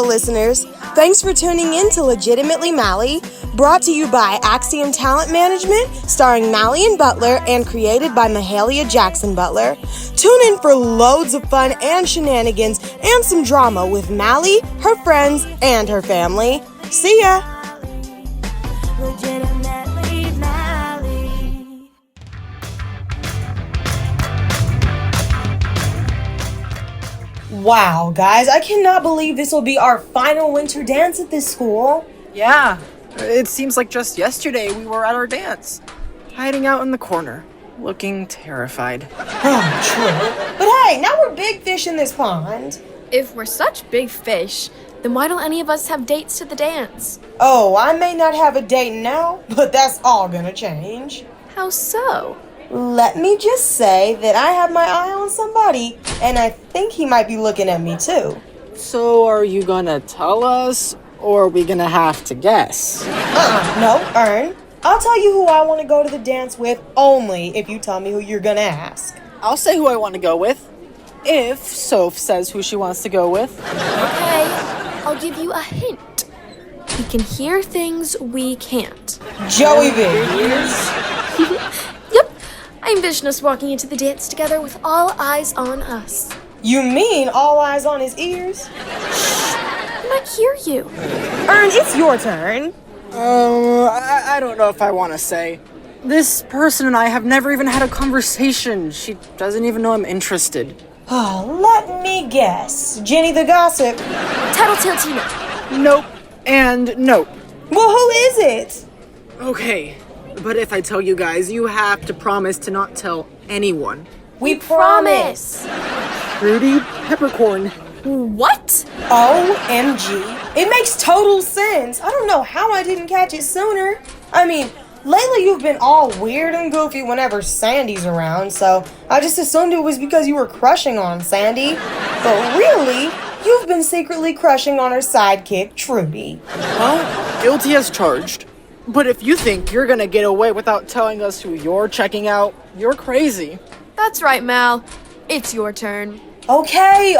listeners. Thanks for tuning in to Legitimately Mallie, brought to you by Axiom Talent Management, starring Mallian Butler and created by Mahalia Jackson Butler. Tune in for loads of fun and shenanigans and some drama with Mallie, her friends, and her family. See ya! Legitimately Mallie. Wow, guys, I cannot believe this will be our final winter dance at this school. Yeah, it seems like just yesterday we were at our dance, hiding out in the corner, looking terrified. Oh, true. But hey, now we're big fish in this pond. If we're such big fish, then why don't any of us have dates to the dance? Oh, I may not have a date now, but that's all gonna change. How so? Let me just say that I have my eye on somebody, and I think he might be looking at me too. So are you gonna tell us, or are we gonna have to guess? No, Ern. I'll tell you who I want to go to the dance with only if you tell me who you're gonna ask. I'll say who I want to go with, if Soph says who she wants to go with. Okay, I'll give you a hint. We can hear things we can't. Joey B. Yep, I envision us walking into the dance together with all eyes on us. You mean all eyes on his ears? I might hear you. Ern, it's your turn. I don't know if I want to say. This person and I have never even had a conversation. She doesn't even know I'm interested. Oh, let me guess. Jenny the Gossip. Tattletale Tina. Nope, and nope. Well, who is it? Okay, but if I tell you guys, you have to promise to not tell anyone. We promise. Trudy, Peppercorn. What? OMG. It makes total sense. I don't know how I didn't catch it sooner. I mean, lately you've been all weird and goofy whenever Sandy's around, so I just assumed it was because you were crushing on Sandy. But really, you've been secretly crushing on her sidekick, Trudy. Well, guilty as charged. But if you think you're gonna get away without telling us who you're checking out, you're crazy. That's right, Mal. It's your turn. Okay,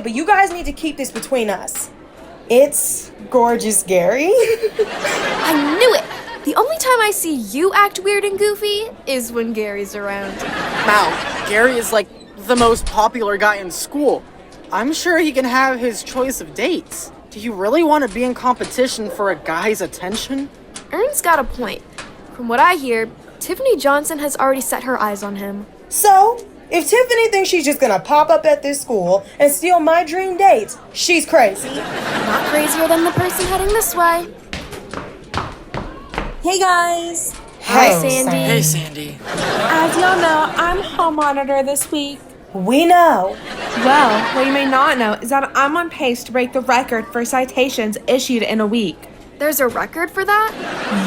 but you guys need to keep this between us. It's Gorgeous Gary. I knew it! The only time I see you act weird and goofy is when Gary's around. Mal, Gary is like the most popular guy in school. I'm sure he can have his choice of dates. Do you really want to be in competition for a guy's attention? Ern's got a point. From what I hear, Tiffany Johnson has already set her eyes on him. So, if Tiffany thinks she's just gonna pop up at this school and steal my dream dates, she's crazy. Not crazier than the person heading this way. Hey guys! Hi, Sandy. Hey, Sandy. As y'all know, I'm hall monitor this week. We know. Well, what you may not know is that I'm on pace to break the record for citations issued in a week. There's a record for that?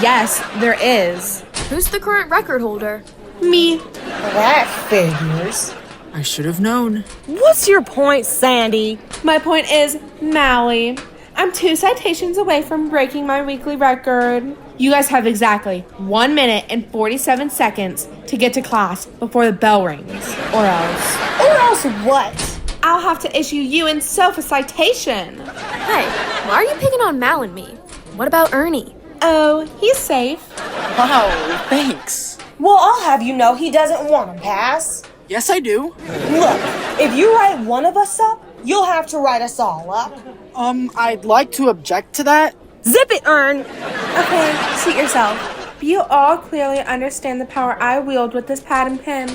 Yes, there is. Who's the current record holder? Me. That figures. I should have known. What's your point, Sandy? My point is, Mallie, I'm 2 citations away from breaking my weekly record. You guys have exactly 1 minute and 47 seconds to get to class before the bell rings. Or else. Or else what? I'll have to issue you and Soph a citation. Hey, why are you picking on Mal and me? What about Ernie? Oh, he's safe. Wow, thanks. Well, I'll have you know he doesn't want to pass. Yes, I do. Look, if you write one of us up, you'll have to write us all up. I'd like to object to that. Zip it, Ern. Okay, suit yourself. But you all clearly understand the power I wield with this pad and pen.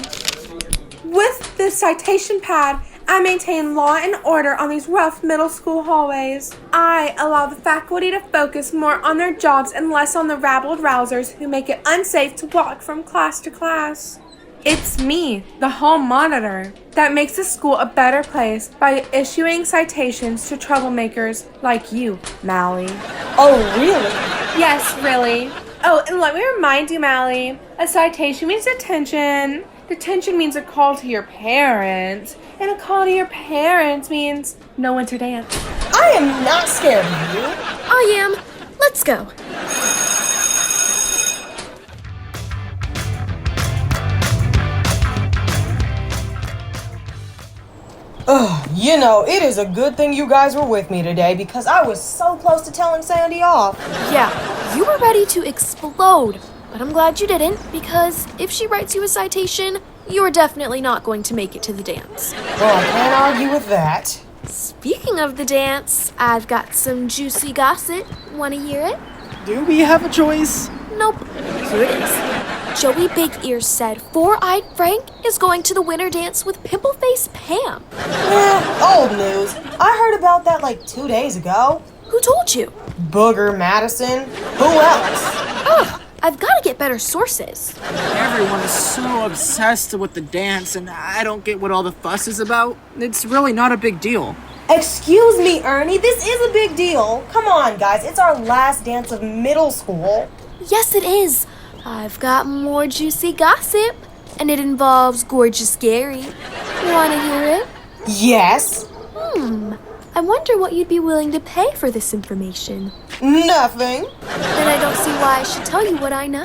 With this citation pad, I maintain law and order on these rough middle school hallways. I allow the faculty to focus more on their jobs and less on the rabbled rousers who make it unsafe to walk from class to class. It's me, the hall monitor, that makes the school a better place by issuing citations to troublemakers like you, Mallie. Oh, really? Yes, really. Oh, and let me remind you, Mallie, a citation means detention. Detention means a call to your parents. And a call to your parents means no winter dance. I am not scared of you. I am. Let's go. Ugh, You know, it is a good thing you guys were with me today because I was so close to telling Sandy off. Yeah, you were ready to explode. But I'm glad you didn't, because if she writes you a citation, you're definitely not going to make it to the dance. Well, I can't argue with that. Speaking of the dance, I've got some juicy gossip. Want to hear it? Do we have a choice? Nope. Here it is. Joey Big Ears said Four-Eyed Frank is going to the winter dance with Pimple-Face Pam. Old news. I heard about that like 2 days ago. Who told you? Booger Madison. Who else? Ugh, I've got to get better sources. Everyone is so obsessed with the dance, and I don't get what all the fuss is about. It's really not a big deal. Excuse me, Ernie. This is a big deal. Come on, guys. It's our last dance of middle school. Yes, it is. I've got more juicy gossip, and it involves gorgeous Gary. Want to hear it? Yes. I wonder what you'd be willing to pay for this information. Nothing. Then I don't see why I should tell you what I know.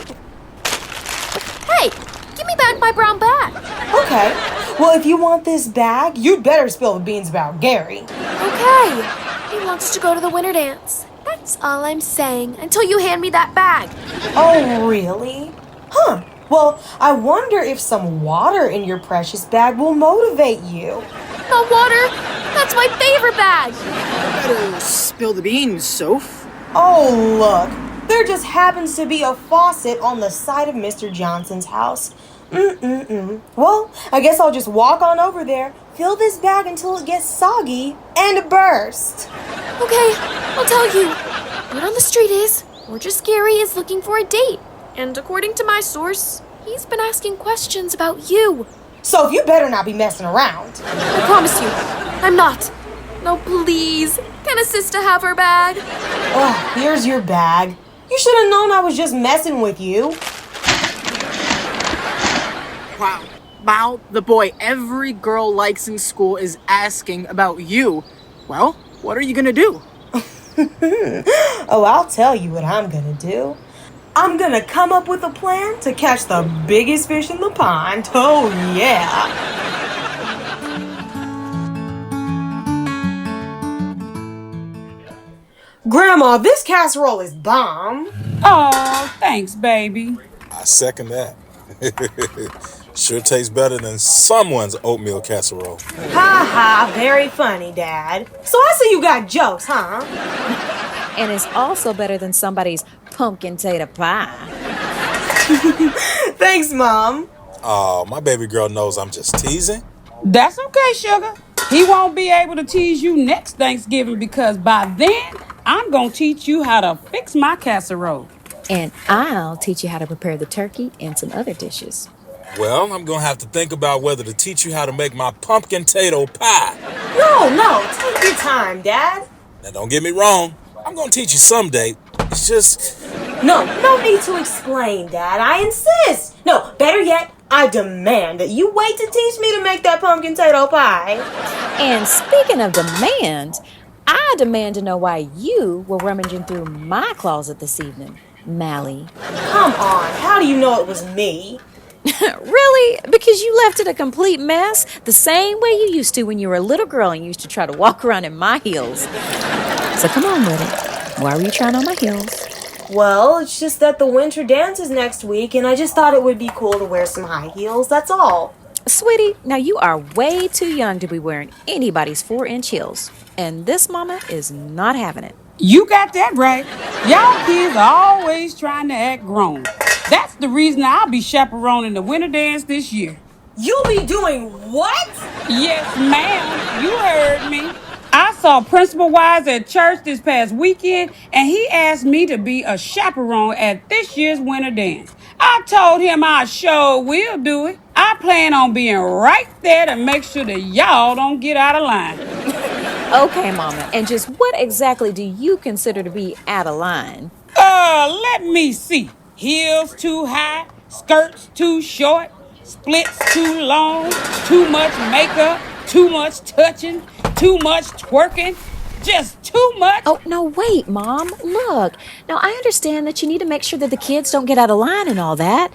Hey, give me back my brown bag. Okay. Well, if you want this bag, you'd better spill the beans about Gary. Okay. He wants to go to the winter dance. That's all I'm saying until you hand me that bag. Oh, really? Huh. Well, I wonder if some water in your precious bag will motivate you. The water? That's my favorite bag. Better spill the beans, Soph. Oh, look. There just happens to be a faucet on the side of Mr. Johnson's house. Well, I guess I'll just walk on over there, fill this bag until it gets soggy, and burst. Okay, I'll tell you. Word on the street is, gorgeous Gary is looking for a date. And according to my source, he's been asking questions about you. So you better not be messing around. I promise you, I'm not. No, please. Can a sister have her bag? Oh, here's your bag. You should have known I was just messing with you. Wow, the boy every girl likes in school is asking about you. Well, what are you gonna do? Oh, I'll tell you what I'm gonna do. I'm gonna come up with a plan to catch the biggest fish in the pond. Oh, yeah. Grandma, this casserole is bomb. Oh, thanks, baby. I second that. Sure tastes better than someone's oatmeal casserole. Ha ha, very funny, Dad. So I see you got jokes, huh? And it's also better than somebody's pumpkin tater pie. Thanks, Mom. Oh, my baby girl knows I'm just teasing. That's okay, sugar. He won't be able to tease you next Thanksgiving because by then, I'm going to teach you how to fix my casserole. And I'll teach you how to prepare the turkey and some other dishes. Well, I'm going to have to think about whether to teach you how to make my pumpkin tater pie. No, take your time, Dad. Now, don't get me wrong. I'm going to teach you someday. It's just... No need to explain, Dad. I insist. No, better yet, I demand that you wait to teach me to make that pumpkin tater pie. And speaking of demand, I demand to know why you were rummaging through my closet this evening, Mallie. Come on, how do you know it was me? Really? Because you left it a complete mess, the same way you used to when you were a little girl and used to try to walk around in my heels. So come on with it. Why were you trying on my heels? Well, it's just that the winter dance is next week, and I just thought it would be cool to wear some high heels, that's all. Sweetie, now you are way too young to be wearing anybody's 4-inch heels. And this mama is not having it. You got that right. Y'all kids are always trying to act grown. That's the reason I'll be chaperoning the winter dance this year. You'll be doing what? Yes, ma'am. You heard me. I saw Principal Wise at church this past weekend, and he asked me to be a chaperone at this year's winter dance. I told him I sure will do it. I plan on being right there to make sure that y'all don't get out of line. Okay, Mama, and just what exactly do you consider to be out of line? Let me see. Heels too high, skirts too short, splits too long, too much makeup, too much touching, too much twerking, just too much. Oh, no, wait, Mom. Look. Now, I understand that you need to make sure that the kids don't get out of line and all that,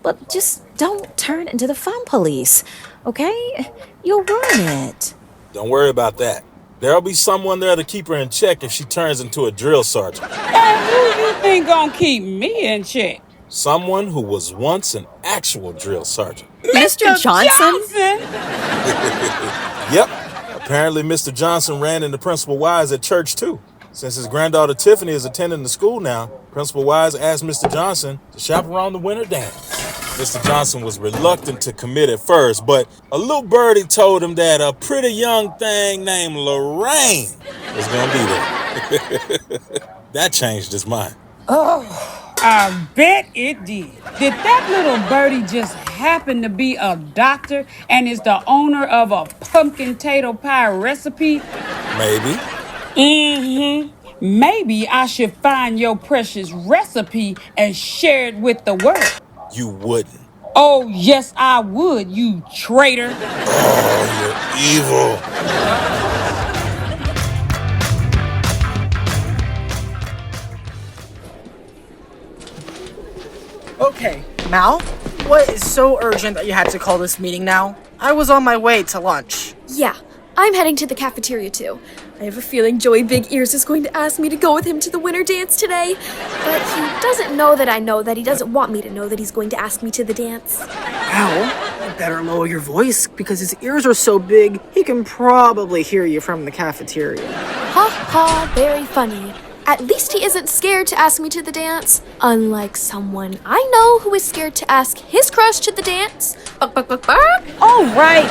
but just don't turn into the fun police, okay? You'll ruin it. Don't worry about that. There'll be someone there to keep her in check if she turns into a drill sergeant. And who you think gonna keep me in check? Someone who was once an actual drill sergeant. Mr. Johnson? Yep. Apparently, Mr. Johnson ran into Principal Wise at church, too. Since his granddaughter Tiffany is attending the school now, Principal Wise asked Mr. Johnson to chaperone the winter dance. Mr. Johnson was reluctant to commit at first, but a little birdie told him that a pretty young thing named Lorraine was going to be there. That changed his mind. I bet it did. Did that little birdie just happen to be a doctor and is the owner of a pumpkin tato pie recipe? Maybe. Maybe I should find your precious recipe and share it with the world. You wouldn't. Oh, yes, I would, you traitor. Oh, you're evil. Okay, Mal, what is so urgent that you had to call this meeting now? I was on my way to lunch. Yeah, I'm heading to the cafeteria too. I have a feeling Joey Big Ears is going to ask me to go with him to the winter dance today. But he doesn't know that he doesn't want me to know that he's going to ask me to the dance. Al, you better lower your voice because his ears are so big, he can probably hear you from the cafeteria. Ha ha, very funny. At least he isn't scared to ask me to the dance, unlike someone I know who is scared to ask his crush to the dance. All right,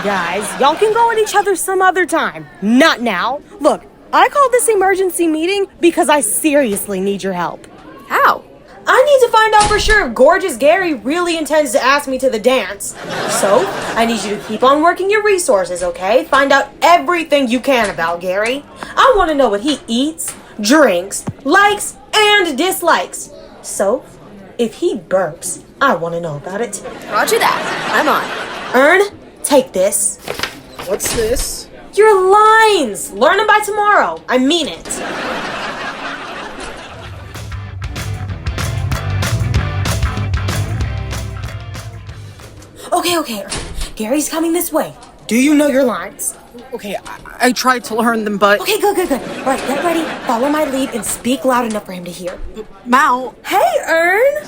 guys. Y'all can go at each other some other time. Not now. Look, I called this emergency meeting because I seriously need your help. How? I need to find out for sure if Gorgeous Gary really intends to ask me to the dance. So, I need you to keep on working your resources, okay? Find out everything you can about Gary. I want to know what he eats, drinks, likes, and dislikes. So, if he burps, I want to know about it. Roger that. I'm on. Ern, take this. What's this? Your lines! Learn them by tomorrow. I mean it. Okay. Gary's coming this way. Do you know your lines? Okay, I tried to learn them, but... Okay, good. All right, get ready, follow my lead, and speak loud enough for him to hear. Mal. Hey, Ern!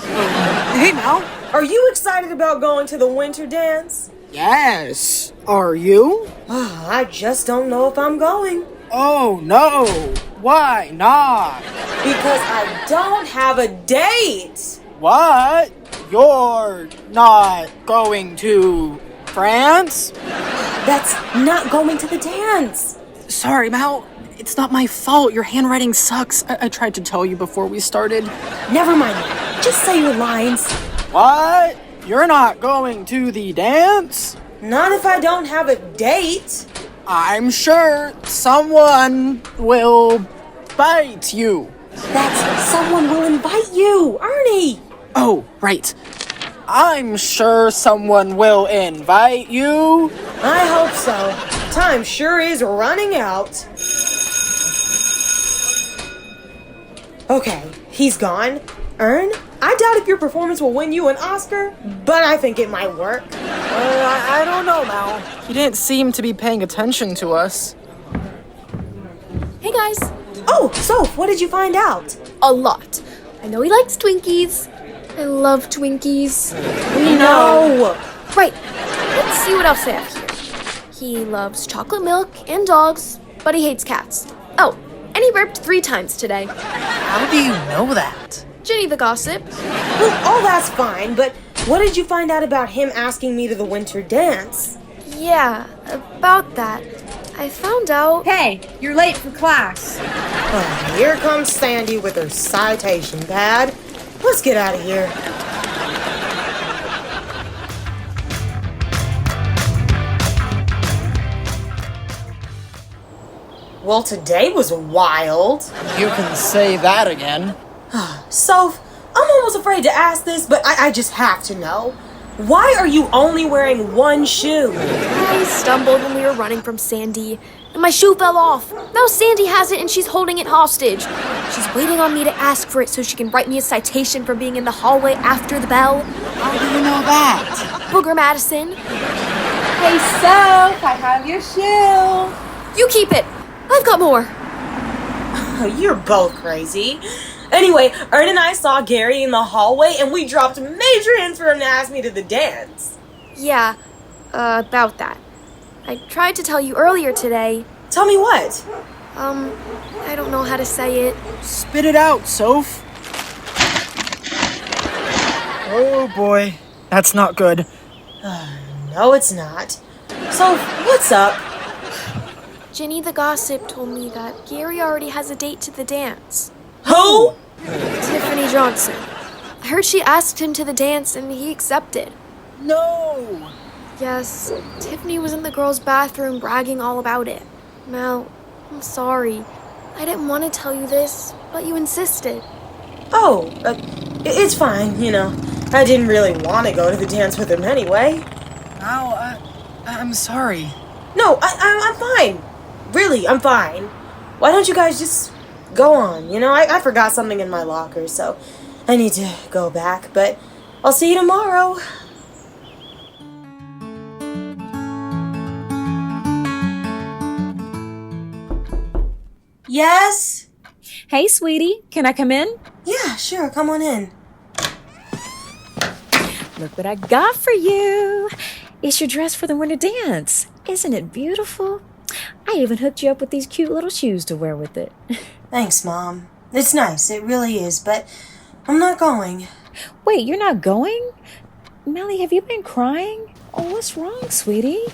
Hey, Mal. Are you excited about going to the winter dance? Yes. Are you? I just don't know if I'm going. Oh, no. Why not? Because I don't have a date. What? You're not going to France? That's not going to the dance. Sorry, Mal. It's not my fault. Your handwriting sucks. I tried to tell you before we started. Never mind. Just say your lines. What? You're not going to the dance? Not if I don't have a date. I'm sure someone will bite you. That's someone will invite you, Ernie. Oh, right. I'm sure someone will invite you. I hope so. Time sure is running out. Okay, he's gone. Ern, I doubt if your performance will win you an Oscar, but I think it might work. I don't know, Mal. He didn't seem to be paying attention to us. Hey guys. Oh, Soph, what did you find out? A lot. I know he likes Twinkies. I love Twinkies. We know. Right. Let's see what else I have here. He loves chocolate milk and dogs, but he hates cats. Oh, and he burped 3 times today. How do you know that? Jenny the gossip. Well, all that's fine, but what did you find out about him asking me to the winter dance? Yeah, about that. I found out... Hey, you're late for class. Oh, here comes Sandy with her citation pad. Let's get out of here. Well, today was wild. You can say that again. Soph, I'm almost afraid to ask this, but I just have to know. Why are you only wearing one shoe? I stumbled when we were running from Sandy, and my shoe fell off. Now Sandy has it and she's holding it hostage. She's waiting on me to ask for it so she can write me a citation for being in the hallway after the bell. How do you know that? Booger Madison. Hey, Soph, I have your shoe. You keep it. I've got more. You're both crazy. Anyway, Ernie and I saw Gary in the hallway, and we dropped major hints for him to ask me to the dance. Yeah, about that. I tried to tell you earlier today. Tell me what? I don't know how to say it. Spit it out, Soph. Oh boy, that's not good. No, it's not. So, what's up? Ginny the gossip told me that Gary already has a date to the dance. Who? Tiffany Johnson. I heard she asked him to the dance and he accepted. No! Yes, Tiffany was in the girls' bathroom bragging all about it. Mal, I'm sorry. I didn't want to tell you this, but you insisted. Oh, it's fine, you know. I didn't really want to go to the dance with him anyway. Al, I'm sorry. No, I'm fine. Really, I'm fine. Why don't you guys just go on? You know, I forgot something in my locker, so I need to go back, but I'll see you tomorrow. Yes? Hey, sweetie, can I come in? Yeah, sure, come on in. Look what I got for you. It's your dress for the winter dance. Isn't it beautiful? I even hooked you up with these cute little shoes to wear with it. Thanks, Mom. It's nice, it really is, but I'm not going. Wait, you're not going? Mallie, have you been crying? Oh, what's wrong, sweetie?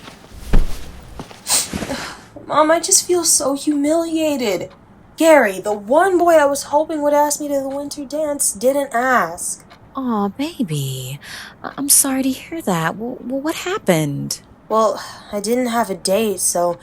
Mom, I just feel so humiliated. Gary, the one boy I was hoping would ask me to the winter dance, didn't ask. Aw, baby. I'm sorry to hear that. Well, what happened? Well, I didn't have a date, so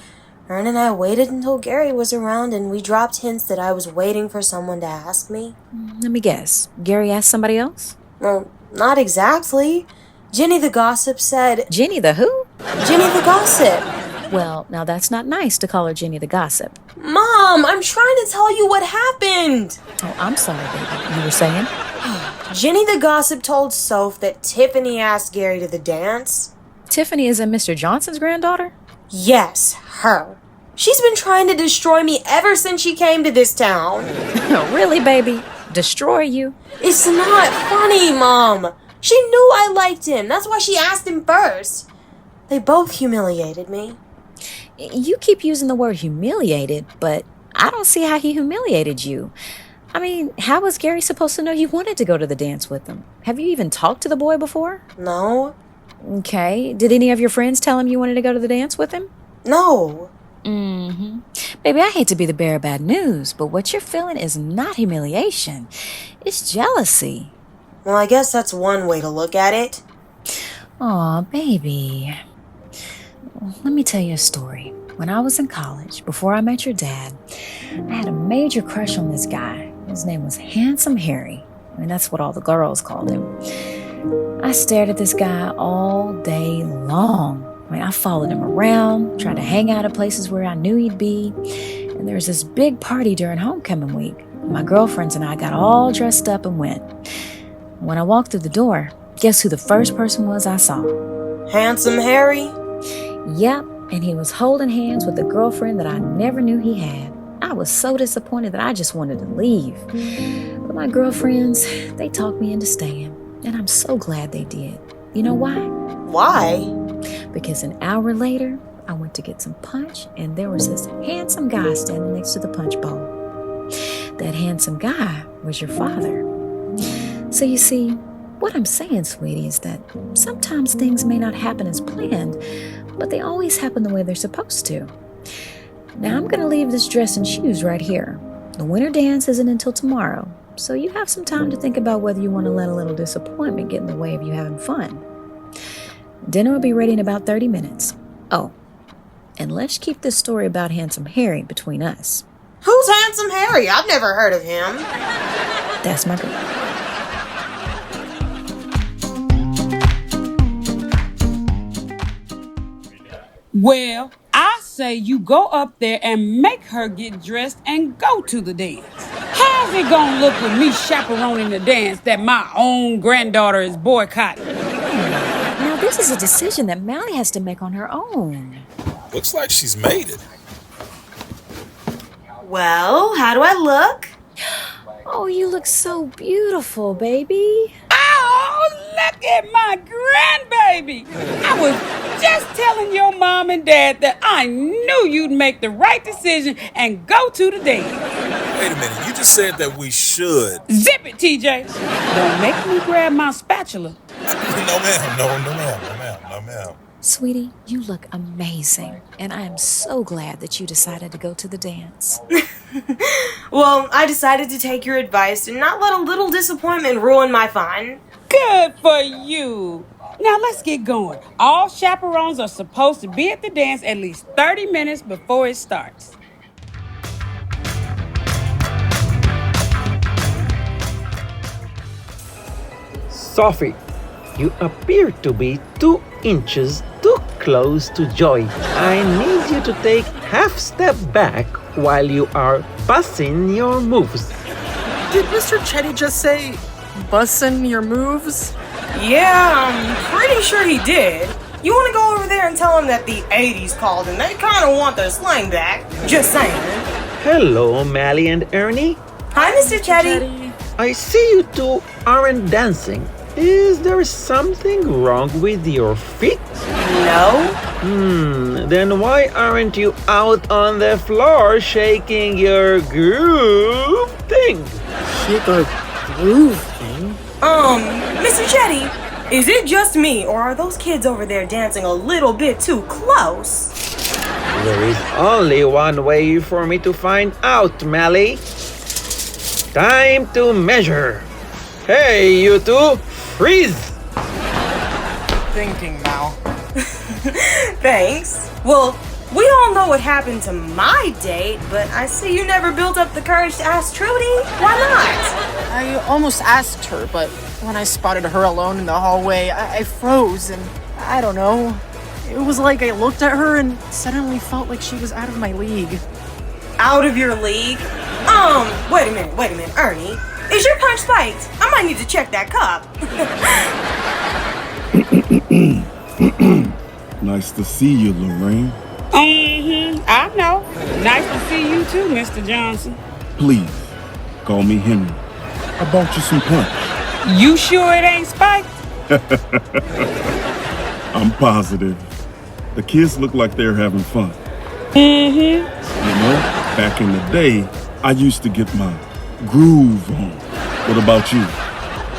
Ernie and I waited until Gary was around and we dropped hints that I was waiting for someone to ask me. Let me guess. Gary asked somebody else? Well, not exactly. Ginny the gossip said... Ginny the who? Ginny the gossip. Well, now that's not nice to call her Ginny the gossip. Mom, I'm trying to tell you what happened. Oh, I'm sorry, baby. You were saying? Ginny the gossip told Soph that Tiffany asked Gary to the dance. Tiffany is Mr. Johnson's granddaughter? Yes, her. She's been trying to destroy me ever since she came to this town. Really, baby? Destroy you? It's not funny, Mom. She knew I liked him. That's why she asked him first. They both humiliated me. You keep using the word humiliated, but I don't see how he humiliated you. I mean, how was Gary supposed to know you wanted to go to the dance with him? Have you even talked to the boy before? No. Okay. Did any of your friends tell him you wanted to go to the dance with him? No. Baby, I hate to be the bearer of bad news, but what you're feeling is not humiliation. It's jealousy. Well, I guess that's one way to look at it. Aw, baby. Let me tell you a story. When I was in college, before I met your dad, I had a major crush on this guy. His name was Handsome Harry. I mean, that's what all the girls called him. I stared at this guy all day long. I mean, I followed him around, tried to hang out at places where I knew he'd be. And there was this big party during homecoming week. My girlfriends and I got all dressed up and went. When I walked through the door, guess who the first person was I saw? Handsome Harry? Yep, and he was holding hands with a girlfriend that I never knew he had. I was so disappointed that I just wanted to leave. But my girlfriends, they talked me into staying, and I'm so glad they did. You know why? Why? Because an hour later, I went to get some punch, and there was this handsome guy standing next to the punch bowl. That handsome guy was your father. So you see, what I'm saying, sweetie, is that sometimes things may not happen as planned, but they always happen the way they're supposed to. Now I'm going to leave this dress and shoes right here. The winter dance isn't until tomorrow, so you have some time to think about whether you want to let a little disappointment get in the way of you having fun. Dinner will be ready in about 30 minutes. Oh, and let's keep this story about Handsome Harry between us. Who's Handsome Harry? I've never heard of him. That's my girl. Well, I say you go up there and make her get dressed and go to the dance. How's it gonna look with me chaperoning the dance that my own granddaughter is boycotting? Now, this This is a decision that Mallie has to make on her own. Looks like she's made it. Well, how do I look? Oh, you look so beautiful, baby. Oh, look at my grandbaby. I was just telling your mom and dad that I knew you'd make the right decision and go to the dance. Wait a minute, you just said that we should. Zip it, TJ. Don't make me grab my spatula. No, ma'am. No, ma'am. Sweetie, you look amazing, and I am so glad that you decided to go to the dance. Well, I decided to take your advice and not let a little disappointment ruin my fun. Good for you. Now let's get going. All chaperones are supposed to be at the dance at least 30 minutes before it starts. Sophie, you appear to be 2 inches too close to Joy. I need you to take half step back while you are bussing your moves. Did Mr. Chetti just say, bussin' your moves? Yeah, I'm pretty sure he did. You want to go over there and tell him that the 80s called and they kind of want their slang back? Just saying. Hello, Mallie and Ernie. Hi, Mr. Chetti. I see you two aren't dancing. Is there something wrong with your feet? No. Then why aren't you out on the floor shaking your groove thing? Shake a groove thing? Mr. Chetti, is it just me or are those kids over there dancing a little bit too close? There is only one way for me to find out, Mallie. Time to measure. Hey, you two, freeze! Thinking now. Thanks. Well, we all know what happened to my date, but I see you never built up the courage to ask Trudy. Why not? I almost asked her, but when I spotted her alone in the hallway, I froze and I don't know. It was like I looked at her and suddenly felt like she was out of my league. Out of your league? Wait a minute, Ernie. Is your punch spiked? I might need to check that cup. Nice to see you, Lorraine. I know. Nice to see you too, Mr. Johnson. Please, call me Henry. I bought you some punch. You sure it ain't spiked? I'm positive. The kids look like they're having fun. You know, back in the day, I used to get my groove on. What about you?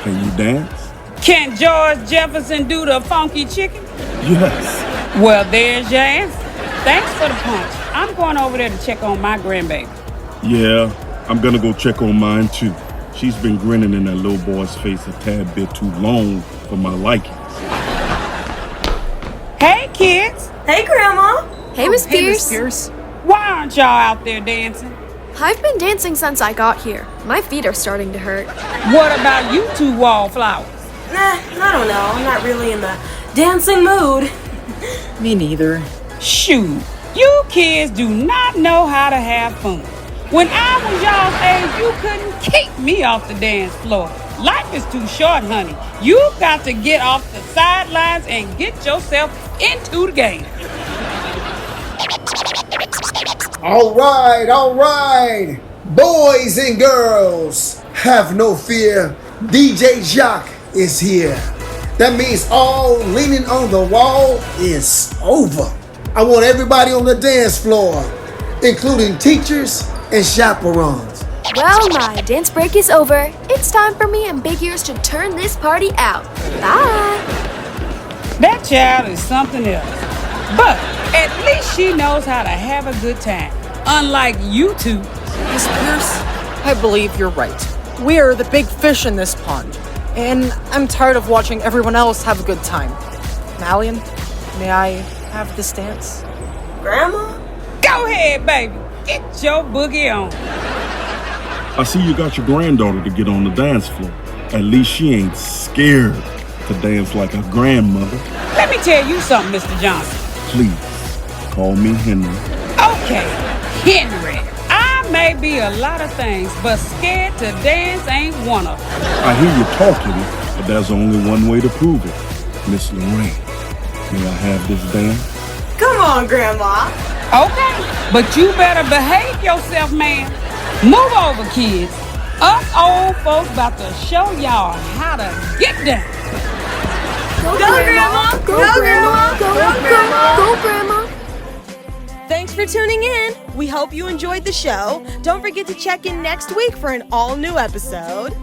Can you dance? Can George Jefferson do the funky chicken? Yes. Well, there's your answer. Thanks for the punch. I'm going over there to check on my grandbaby. Yeah, I'm gonna go check on mine too. She's been grinning in that little boy's face a tad bit too long for my liking. Hey, kids. Hey, Grandma. Hey, Miss Hey, Miss Pierce. Pierce. Why aren't y'all out there dancing? I've been dancing since I got here. My feet are starting to hurt. What about you two wallflowers? Nah, I don't know. I'm not really in the dancing mood. Me neither. Shoot, you kids do not know how to have fun. When I was y'all's age, you couldn't keep me off the dance floor. Life is too short, honey. You've got to get off the sidelines and get yourself into the game. All right. Boys and girls, have no fear. DJ Jacques is here. That means all leaning on the wall is over. I want everybody on the dance floor, including teachers and chaperones. Well, my dance break is over. It's time for me and Big Ears to turn this party out. Bye. That child is something else. But at least she knows how to have a good time. Unlike you two. Miss Pierce, I believe you're right. We are the big fish in this pond. And I'm tired of watching everyone else have a good time. Mallian, may I have this dance? Grandma? Go ahead, baby. Get your boogie on. I see you got your granddaughter to get on the dance floor. At least she ain't scared to dance like her grandmother. Let me tell you something, Mr. Johnson. Please, call me Henry. Okay, Henry. I may be a lot of things, but scared to dance ain't one of them. I hear you talking, but there's only one way to prove it. Miss Lorraine. May I have this dance? Come on, Grandma. Okay, but you better behave yourself, man. Move over, kids. Us old folks about to show y'all how to get down. Go, Grandma! Go, Grandma! Go, Grandma! Go, Grandma! Thanks for tuning in. We hope you enjoyed the show. Don't forget to check in next week for an all-new episode.